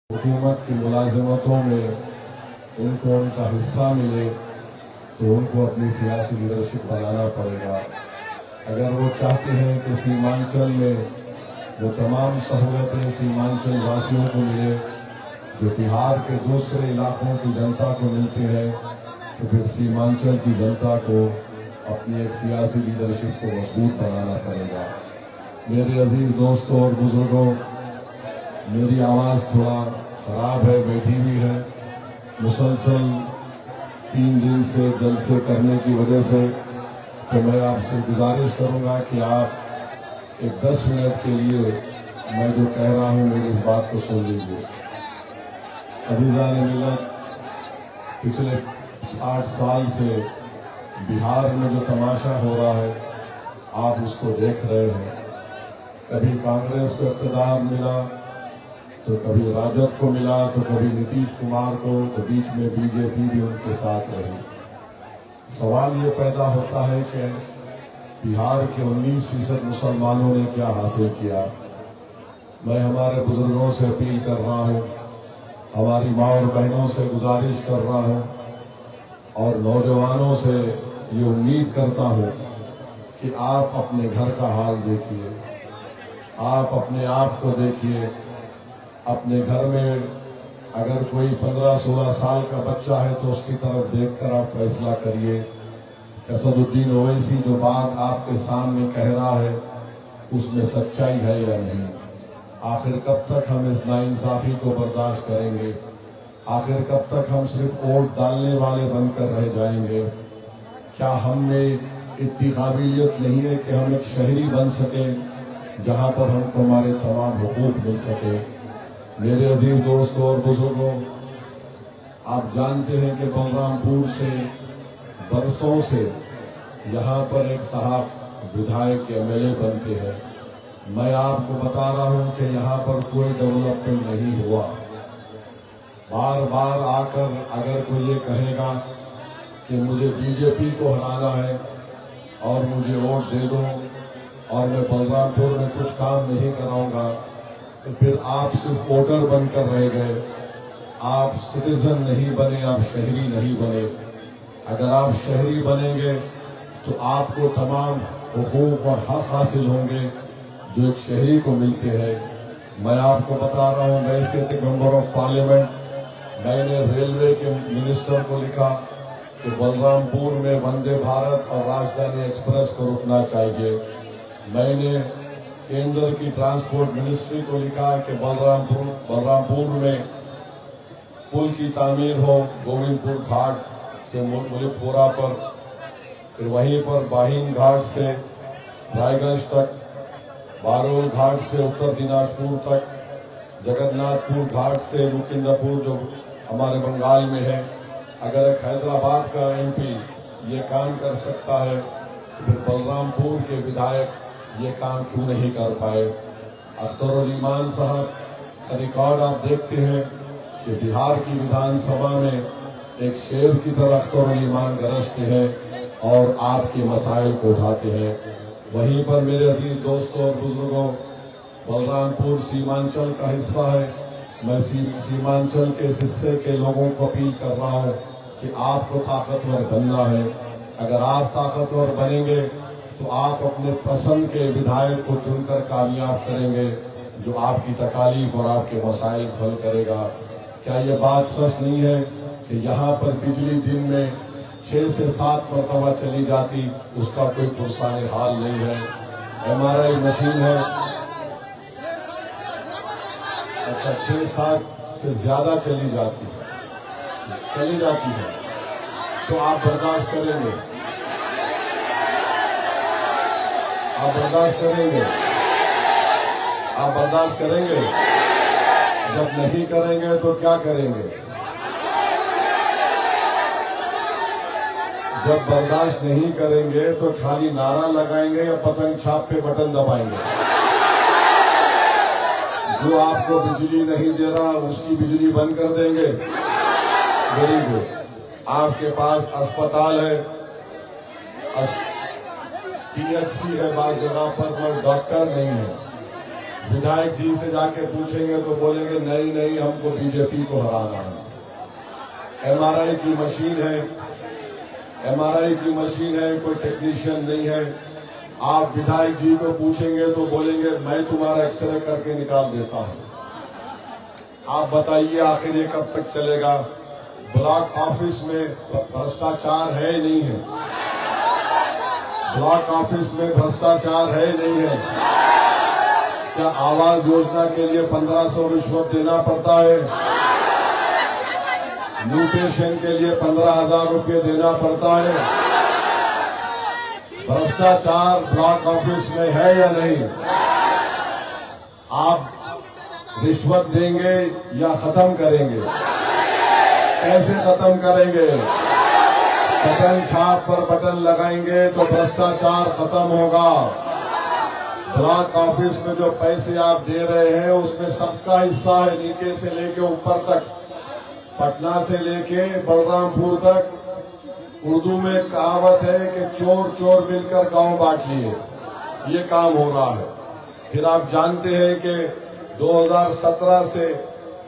हुकूमत की मुलाजमतों में उनको उनका हिस्सा मिले तो उनको अपनी सियासी लीडरशिप बनाना पड़ेगा। अगर वो चाहते हैं कि सीमांचल में वो तमाम सहूलतें सीमांचल वासियों को मिले जो बिहार के दूसरे इलाकों की जनता को मिलती है, तो फिर सीमांचल की जनता को अपनी एक सियासी लीडरशिप को मजबूत बनाना पड़ेगा। मेरे अजीज दोस्तों और बुजुर्गों, मेरी आवाज़ थोड़ा खराब है, बैठी हुई है। मुसलसल 3 दिन से जलसे करने की वजह से तो मैं आपसे गुजारिश करूंगा कि आप एक 10 मिनट के लिए मैं जो कह रहा हूं मेरी इस बात को सुन लीजिए। अजीज़ान मिल्लत, पिछले 8 साल से बिहार में जो तमाशा हो रहा है आप उसको देख रहे हैं। कभी कांग्रेस को इक़्तिदार मिला तो कभी राजद को मिला तो कभी नीतीश कुमार को, तो बीच में बीजेपी भी उनके साथ रही। सवाल ये पैदा होता है कि बिहार के 19% मुसलमानों ने क्या हासिल किया। मैं हमारे बुजुर्गों से अपील कर रहा हूँ, हमारी माँ और बहनों से गुजारिश कर रहा हूँ और नौजवानों से ये उम्मीद करता हूँ कि आप अपने घर का हाल देखिए, आप अपने आप को देखिए। अपने घर में अगर कोई 15-16 साल का बच्चा है तो उसकी तरफ देखकर आप फैसला करिए। असदुद्दीन ओवैसी जो बात आपके सामने कह रहा है उसमें सच्चाई है या नहीं। आखिर कब तक हम इस नाइंसाफी को बर्दाश्त करेंगे? आखिर कब तक हम सिर्फ वोट डालने वाले बनकर रह जाएंगे? क्या हम में इतनी काबिलियत नहीं है कि हम एक शहरी बन सकें जहां पर हमको हमारे तमाम हुकूक मिल सके? मेरे अजीज दोस्तों और बुजुर्गों, आप जानते हैं कि बलरामपुर से बरसों से यहाँ पर एक साहब विधायक एमएलए बनते हैं। मैं आपको बता रहा हूँ कि यहाँ पर कोई डेवलपमेंट नहीं हुआ। बार बार आकर अगर कोई ये कहेगा कि मुझे बीजेपी को हराना है और मुझे वोट दे दो और मैं बलरामपुर में कुछ काम नहीं कराऊंगा, तो फिर आप सिर्फ वोटर बनकर रह गए, आप सिटीजन नहीं बने, आप शहरी नहीं बने। अगर आप शहरी बनेंगे तो आपको तमाम हुकूक और हक हासिल होंगे जो एक शहरी को मिलते हैं। मैं आपको बता रहा हूँ, मैं इसके मेंबर ऑफ पार्लियामेंट, मैंने रेलवे के मिनिस्टर को लिखा कि बलरामपुर में वंदे भारत और राजधानी एक्सप्रेस को रुकना चाहिए। मैंने केंद्र की ट्रांसपोर्ट मिनिस्ट्री को लिखा कि बलरामपुर में पुल की तामीर हो, गोविंदपुर घाट से मुलिकपुरा पर, फिर वहीं पर बाहिन घाट से रायगंज तक, बारोल घाट से उत्तर दिनाजपुर तक, जगन्नाथपुर घाट से लुकिंदापुर जो हमारे बंगाल में है। अगर एक हैदराबाद का एमपी ये काम कर सकता है तो फिर बलरामपुर के विधायक ये काम क्यों नहीं कर पाए? अख्तरुल ईमान साहब का रिकॉर्ड आप देखते हैं कि बिहार की विधानसभा में एक शेर की तरह अख्तरुल ईमान गरजते हैं और आपके मसाइल को उठाते हैं। वहीं पर मेरे अजीज दोस्तों और बुजुर्गों, बलरामपुर सीमांचल का हिस्सा है। मैं सीमांचल के इस हिस्से के लोगों को अपील कर रहा हूँ कि आपको ताकतवर बनना है। अगर आप ताकतवर बनेंगे तो आप अपने पसंद के विधायक को चुनकर कामयाब करेंगे जो आपकी तकालीफ और आपके मसाइल हल करेगा। क्या ये बात सच नहीं है कि यहाँ पर बिजली दिन में 6 से 7 मरतबा चली जाती, उसका कोई पुरसाने हाल नहीं है? MRI मशीन है, अच्छा 6-7 से ज्यादा चली जाती है, तो आप बर्दाश्त करेंगे? आप बर्दाश्त करेंगे? आप बर्दाश्त करेंगे? जब नहीं करेंगे तो क्या करेंगे? जब बर्दाश्त नहीं करेंगे तो खाली नारा लगाएंगे या पतंग छाप पे बटन दबाएंगे? जो आपको बिजली नहीं दे रहा उसकी बिजली बंद कर देंगे? Very good. आपके पास अस्पताल है, PHC है, बात जगह पर डॉक्टर नहीं है। विधायक जी से जाके पूछेंगे तो बोलेंगे नहीं नहीं, हमको बीजेपी को हराना है। एमआरआई की मशीन है, एमआरआई की मशीन है, कोई टेक्नीशियन नहीं है। आप विधायक जी को पूछेंगे तो बोलेंगे मैं तुम्हारा एक्सरे करके निकाल देता हूं। आप बताइए आखिर ये कब तक चलेगा? ब्लॉक ऑफिस में भ्रष्टाचार है नहीं है? ब्लॉक ऑफिस में भ्रष्टाचार है नहीं है? क्या आवास योजना के लिए 1500 रिश्वत देना पड़ता है? म्यूटेशन के लिए 15,000 रुपये देना पड़ता है? भ्रष्टाचार ब्लॉक ऑफिस में है या नहीं? आप रिश्वत देंगे या खत्म करेंगे? कैसे खत्म करेंगे? बटन छाप पर बटन लगाएंगे तो भ्रष्टाचार खत्म होगा। ब्लॉक ऑफिस में जो पैसे आप दे रहे हैं उसमें सबका हिस्सा है, नीचे से लेके ऊपर तक, पटना से लेके बलरामपुर तक। उर्दू में कहावत है कि चोर चोर मिलकर गांव बांट लिए, ये काम हो रहा है। फिर आप जानते हैं कि 2017 से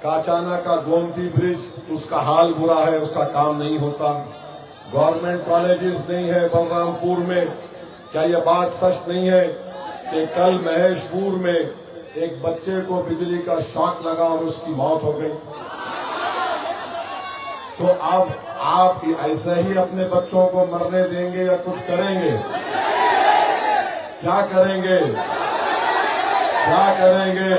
काचाना का गोमती ब्रिज, उसका हाल बुरा है, उसका काम नहीं होता। गवर्नमेंट कॉलेजेस नहीं है बलरामपुर में। क्या यह बात सच नहीं है कि कल महेशपुर में एक बच्चे को बिजली का शॉक लगा और उसकी मौत हो गई? तो अब आप ऐसे ही अपने बच्चों को मरने देंगे या कुछ करेंगे? क्या करेंगे? क्या करेंगे?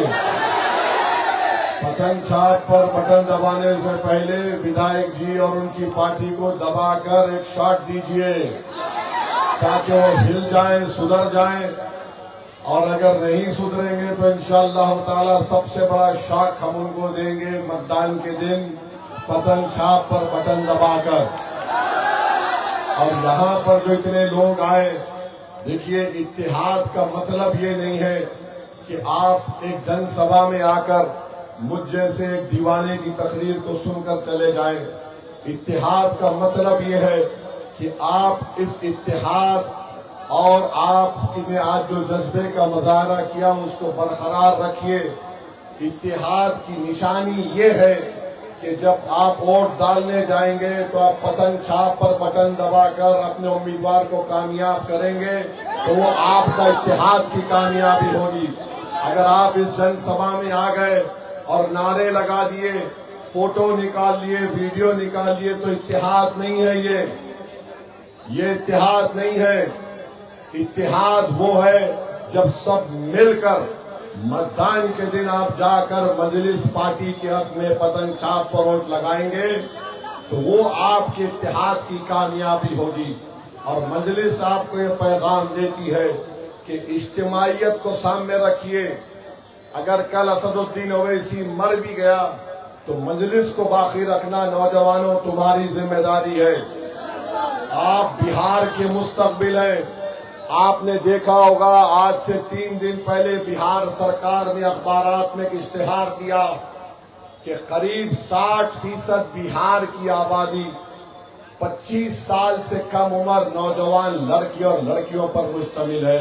बटन छाप पर बटन दबाने से पहले विधायक जी और उनकी पार्टी को दबाकर एक शॉट दीजिए ताकि वो हिल जाएं, सुधर जाएं। और अगर नहीं सुधरेंगे तो इंशाअल्लाह ताला सबसे बड़ा शॉक हम उनको देंगे मतदान के दिन, बटन छाप पर बटन दबाकर। और यहाँ पर जो इतने लोग आए, देखिए इत्तेहाद का मतलब ये नहीं है कि आप एक जनसभा में आकर मुझ जैसे एक दीवाने की तकरीर को सुनकर चले जाएं। इत्तेहाद का मतलब ये है कि आप इस इत्तेहाद और आपने आज जो जज्बे का मुजाहरा किया उसको बरकरार रखिए। इत्तेहाद की निशानी ये है कि जब आप वोट डालने जाएंगे तो आप बटन छाप पर बटन दबाकर अपने उम्मीदवार को कामयाब करेंगे, तो वो आपका इत्तेहाद की कामयाबी होगी। अगर आप इस जनसभा में आ गए और नारे लगा दिए, फोटो निकाल लिए, वीडियो निकाल लिए, तो इत्तेहाद नहीं है ये इत्तेहाद नहीं है। इत्तेहाद वो है जब सब मिलकर मतदान के दिन आप जाकर मजलिस पार्टी के हक में बटन छाप पर वोट लगाएंगे, तो वो आपके इत्तेहाद की कामयाबी होगी। और मजलिस आपको ये पैगाम देती है कि इज्तिमाइयत को सामने रखिए। अगर कल असदुद्दीन ओवैसी मर भी गया तो मजलिस को बाकी रखना नौजवानों तुम्हारी जिम्मेदारी है। आप बिहार के मुस्तकबिल हैं। आपने देखा होगा आज से 3 दिन पहले बिहार सरकार ने अखबारात में एक इश्तिहार दिया कि करीब 60% बिहार की आबादी 25 साल से कम उम्र नौजवान लड़की और लड़कियों पर मुश्तमिल है।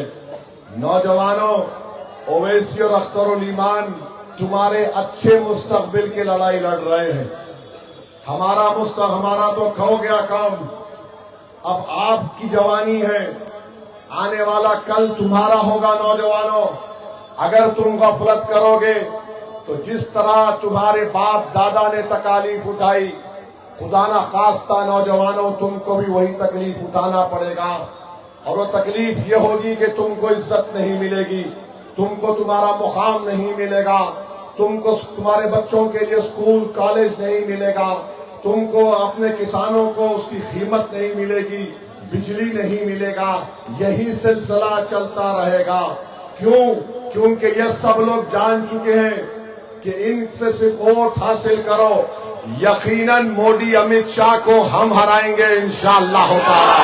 नौजवानों, ओवैसी और अख्तरुल ईमान तुम्हारे अच्छे मुस्तकबिल की लड़ाई लड़ रहे हैं। हमारा तो खो गया काम। अब आपकी जवानी है, आने वाला कल तुम्हारा होगा। नौजवानों, अगर तुम गफलत करोगे तो जिस तरह तुम्हारे बाप दादा ने तकालीफ उठाई, खुदा ना खास्ता नौजवानों तुमको भी वही तकलीफ उठाना पड़ेगा। और वो तकलीफ ये होगी कि तुमको इज्जत नहीं मिलेगी, तुमको तुम्हारा मुकाम नहीं मिलेगा, तुमको तुम्हारे बच्चों के लिए स्कूल कॉलेज नहीं मिलेगा, तुमको अपने किसानों को उसकी कीमत नहीं मिलेगी, बिजली नहीं मिलेगा। यही सिलसिला चलता रहेगा। क्यों? क्योंकि ये सब लोग जान चुके हैं कि इनसे सिर्फ वोट हासिल करो, यकीनन मोदी अमित शाह को हम हराएंगे इंशाअल्लाह ताला।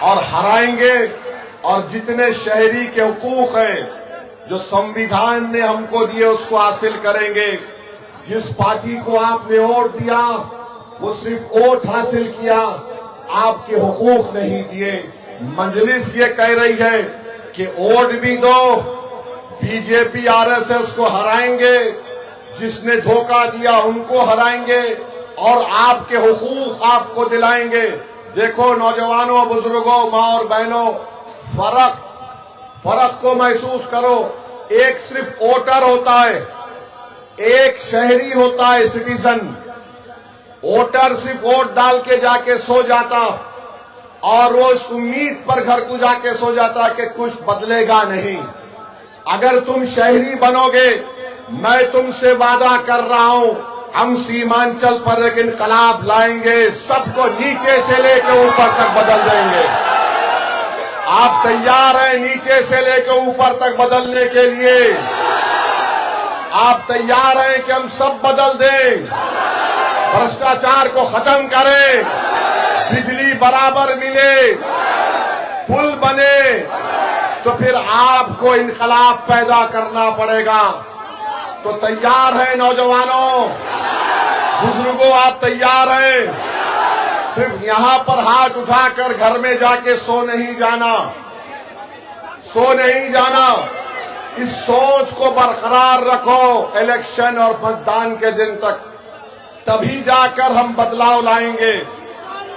और हराएंगे, और जितने शहरी के हुकूक हैं जो संविधान ने हमको दिए उसको हासिल करेंगे। जिस पार्टी को आपने वोट दिया वो सिर्फ वोट हासिल किया, आपके हुकूक नहीं दिए। मजलिस ये कह रही है कि वोट भी दो, बीजेपी आरएसएस को हराएंगे, जिसने धोखा दिया उनको हराएंगे और आपके हुकूक आपको दिलाएंगे। देखो नौजवानों, बुजुर्गों, माँ और बहनों, फर्क को महसूस करो। एक सिर्फ वोटर होता है, एक शहरी होता है, सिटीजन। वोटर सिर्फ वोट डाल के जाके सो जाता और वो इस उम्मीद पर घर को जाके सो जाता कि कुछ बदलेगा नहीं। अगर तुम शहरी बनोगे, मैं तुमसे वादा कर रहा हूं, हम सीमांचल पर एक इनकलाब लाएंगे, सबको नीचे से लेकर ऊपर तक बदल देंगे। आप तैयार हैं नीचे से लेकर ऊपर तक बदलने के लिए? आप तैयार हैं कि हम सब बदल दें, भ्रष्टाचार को खत्म करें, बिजली बराबर मिले, पुल बने? तो फिर आपको इनकलाब पैदा करना पड़ेगा। तो तैयार हैं नौजवानों, बुजुर्गों, आप तैयार हैं? सिर्फ यहां पर हाथ उठाकर घर में जाके सो नहीं जाना, सो नहीं जाना। इस सोच को बरकरार रखो इलेक्शन और मतदान के दिन तक, तभी जाकर हम बदलाव लाएंगे।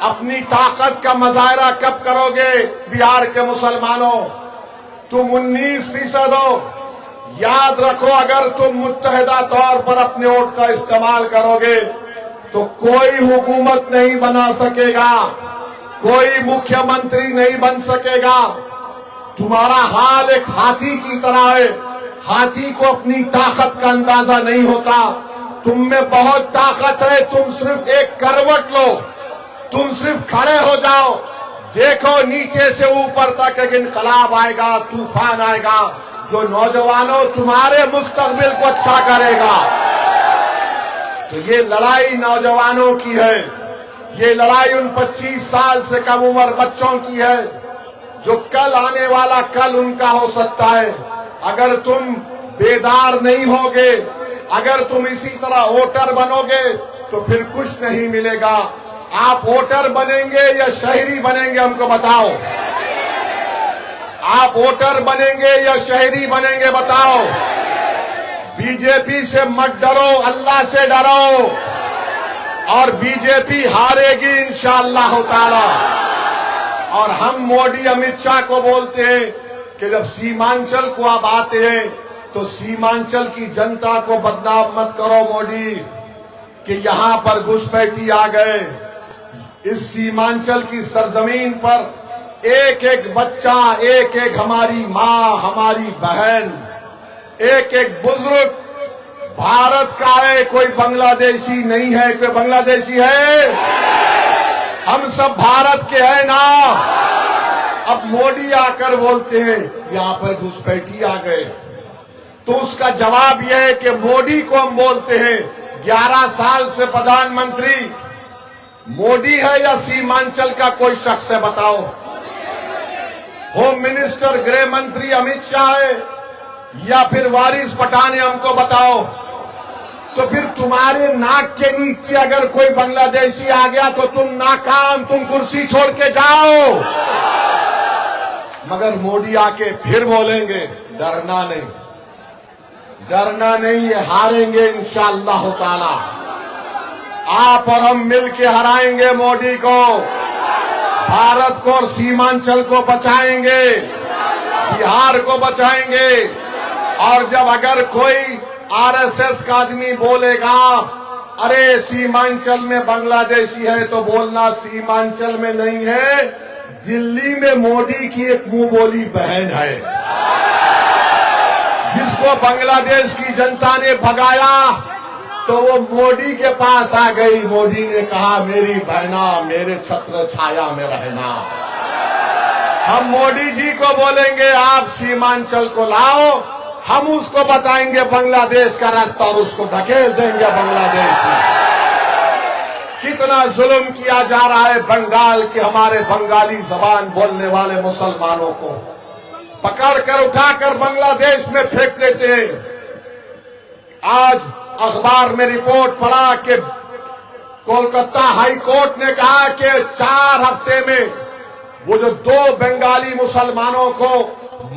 अपनी ताकत का मुजाहरा कब करोगे बिहार के मुसलमानों? तुम 19% हो। याद रखो, अगर तुम मुत्तहिदा तौर पर अपने वोट का इस्तेमाल करोगे तो कोई हुकूमत नहीं बना सकेगा, कोई मुख्यमंत्री नहीं बन सकेगा। तुम्हारा हाल एक हाथी की तरह है। हाथी को अपनी ताकत का अंदाजा नहीं होता। तुम में बहुत ताकत है, तुम सिर्फ एक करवट लो, तुम सिर्फ खड़े हो जाओ। देखो नीचे से ऊपर तक एक इनकलाब आएगा, तूफान आएगा, जो नौजवानों तुम्हारे मुस्तकबिल को अच्छा करेगा। तो ये लड़ाई नौजवानों की है, ये लड़ाई उन 25 साल से कम उम्र बच्चों की है, जो कल आने वाला कल उनका हो सकता है। अगर तुम बेदार नहीं होगे, अगर तुम इसी तरह वोटर बनोगे तो फिर कुछ नहीं मिलेगा। आप वोटर बनेंगे या शहरी बनेंगे, हमको बताओ। आप वोटर बनेंगे या शहरी बनेंगे, बताओ। बीजेपी से मत डरो, अल्लाह से डरो, और बीजेपी हारेगी इंशाअल्लाह ताला। और हम मोदी अमित शाह को बोलते हैं कि जब सीमांचल को आप आते हैं तो सीमांचल की जनता को बदनाम मत करो मोदी कि यहां पर घुसपैठी आ गए। इस सीमांचल की सरजमीन पर एक एक बच्चा, एक एक हमारी माँ, हमारी बहन, एक एक बुजुर्ग भारत का है, कोई बांग्लादेशी नहीं है। कोई बांग्लादेशी है? हम सब भारत के हैं ना। अब मोदी आकर बोलते हैं यहां पर घुसपैठी आ गए, तो उसका जवाब यह है कि मोदी को हम बोलते हैं 11 साल से प्रधानमंत्री मोदी है या सीमांचल का कोई शख्स है, बताओ। होम मिनिस्टर, गृह मंत्री अमित शाह है या फिर वारिस पठान है, हमको बताओ। तो फिर तुम्हारे नाक के नीचे अगर कोई बांग्लादेशी आ गया तो तुम नाकाम, तुम कुर्सी छोड़ के जाओ। मगर मोदी आके फिर बोलेंगे डरना नहीं, डरना नहीं, ये हारेंगे इंशाअल्लाह ताला। आप और हम मिलके हराएंगे मोदी को, भारत को और सीमांचल को बचाएंगे, बिहार को बचाएंगे। और जब अगर कोई आरएसएस का आदमी बोलेगा अरे सीमांचल में बांग्लादेशी है, तो बोलना सीमांचल में नहीं है, दिल्ली में मोदी की एक मुंह बोली बहन है, जिसको बांग्लादेश की जनता ने भगाया तो वो मोदी के पास आ गई। मोदी ने कहा मेरी बहना मेरे छत्र छाया में रहना। हम मोदी जी को बोलेंगे आप सीमांचल को लाओ, हम उसको बताएंगे बांग्लादेश का रास्ता और उसको धकेल देंगे बांग्लादेश में। कितना जुल्म किया जा रहा है बंगाल के हमारे बंगाली जबान बोलने वाले मुसलमानों को पकड़कर उठाकर बांग्लादेश में फेंक देते हैं। आज अखबार में रिपोर्ट पढ़ा कि कोलकाता हाई कोर्ट ने कहा कि 4 हफ्ते में वो जो 2 बंगाली मुसलमानों को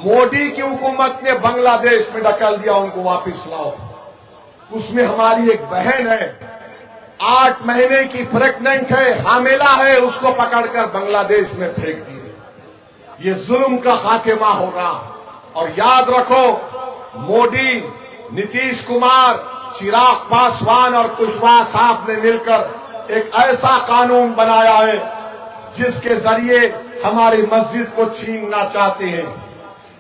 मोदी की हुकूमत ने बांग्लादेश में ढकेल दिया, उनको वापस लाओ। उसमें हमारी एक बहन है, 8 महीने की प्रेग्नेंट है, हामिला है, उसको पकड़कर बांग्लादेश में फेंक दिए। ये जुल्म का खात्मा होगा। और याद रखो, मोदी, नीतीश कुमार, चिराग पासवान और कुशवाहा साहब ने मिलकर एक ऐसा कानून बनाया है जिसके जरिए हमारी मस्जिद को छीनना चाहते हैं,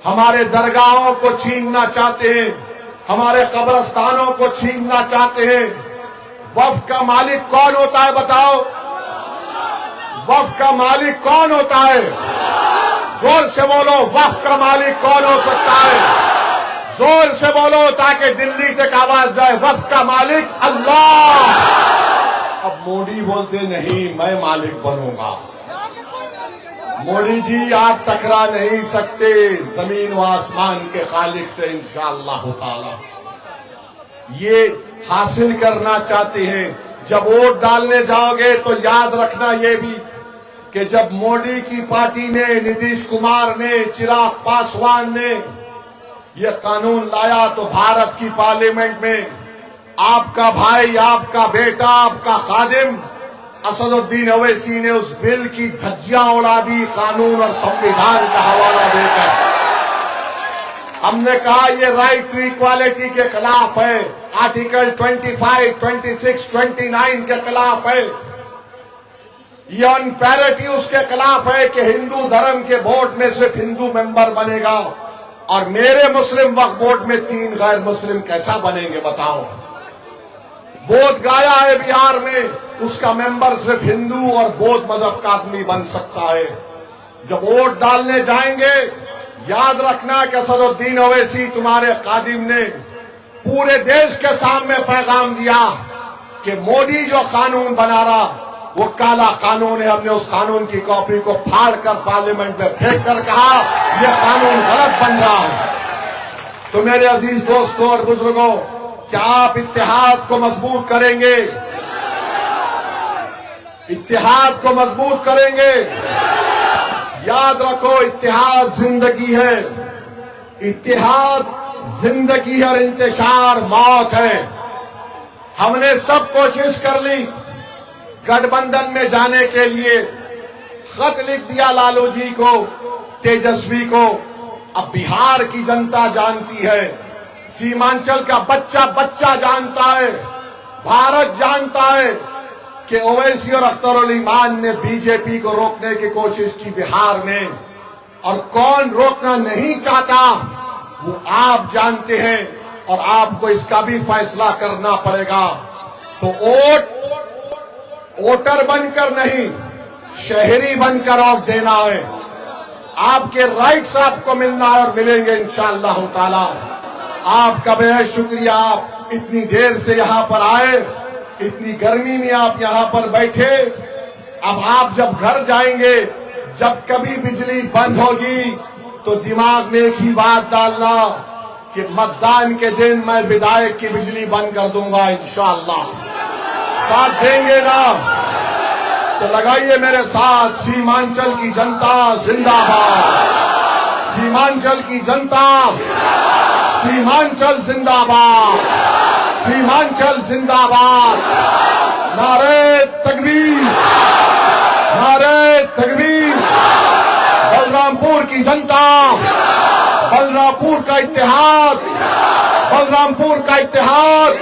हमारे दरगाहों को छीनना चाहते हैं, हमारे कब्रस्तानों को छीनना चाहते हैं। वक्फ का मालिक कौन होता है बताओ? वक्फ का मालिक कौन होता है? जोर से बोलो, वक्फ का मालिक कौन हो सकता है? जोर से बोलो ताकि दिल्ली तक आवाज जाए, वक्फ का मालिक अल्लाह। अब मोदी बोलते नहीं, मैं मालिक बनूंगा। मोदी जी, आप टकरा नहीं सकते जमीन व आसमान के खालिक से इंशाअल्लाह ताला। ये हासिल करना चाहते हैं। जब वोट डालने जाओगे तो याद रखना ये भी कि जब मोदी की पार्टी ने, नीतीश कुमार ने, चिराग पासवान ने ये कानून लाया तो भारत की पार्लियामेंट में आपका भाई, आपका बेटा, आपका खादिम असदुद्दीन ओवैसी ने उस बिल की धज्जियां उड़ा दी, कानून और संविधान का हवाला देकर। हमने कहा ये राइट टू इक्वालिटी के खिलाफ है, आर्टिकल 25, 26, 29 के खिलाफ है, ये ऑन पैरिटी उसके खिलाफ है कि हिंदू धर्म के बोर्ड में सिर्फ हिंदू मेंबर बनेगा और मेरे मुस्लिम वक्फ बोर्ड में 3 गैर मुस्लिम कैसा बनेंगे बताओ। बोध गाया है बिहार में, उसका मेंबर सिर्फ हिंदू और बौद्ध मजहब का आदमी बन सकता है। जब वोट डालने जाएंगे याद रखना कि असदुद्दीन ओवैसी तुम्हारे कादिम ने पूरे देश के सामने पैगाम दिया कि मोदी जो कानून बना रहा वो काला कानून है। हमने उस कानून की कॉपी को फाड़कर पार्लियामेंट में फेंक कर कहा यह कानून गलत बन रहा है। तो मेरे अजीज दोस्तों और बुजुर्गों, क्या आप इत्तेहाद को मजबूत करेंगे? इत्तेहाद को मजबूत करेंगे। याद रखो, इत्तेहाद जिंदगी है, इत्तेहाद जिंदगी और इंतशार मौत है। हमने सब कोशिश कर ली गठबंधन में जाने के लिए, खत लिख दिया लालू जी को, तेजस्वी को। अब बिहार की जनता जानती है, सीमांचल का बच्चा बच्चा जानता है, भारत जानता है कि ओवैसी और अख्तरुल ईमान ने बीजेपी को रोकने की कोशिश की बिहार में, और कौन रोकना नहीं चाहता वो आप जानते हैं, और आपको इसका भी फैसला करना पड़ेगा। तो वोटर बनकर नहीं, शहरी बनकर वोट देना है। आपके राइट्स आपको मिलना है और मिलेंगे इंशाअल्लाह ताला। आपका बेहद शुक्रिया, आप इतनी देर से यहाँ पर आए, इतनी गर्मी में आप यहाँ पर बैठे। अब आप जब घर जाएंगे, जब कभी बिजली बंद होगी तो दिमाग में एक ही बात डालना कि मतदान के दिन मैं विधायक की बिजली बंद कर दूंगा इंशाअल्लाह। साथ देंगे ना? तो लगाइए मेरे साथ, सीमांचल की जनता जिंदाबाद, सीमांचल की जनता, सीमांचल जिंदाबाद, सीमांचल जिंदाबाद। नारे तकबीर, नारे तकबीर। बलरामपुर की जनता, बलरामपुर का इत्तेहाद, बलरामपुर का इत्तेहाद।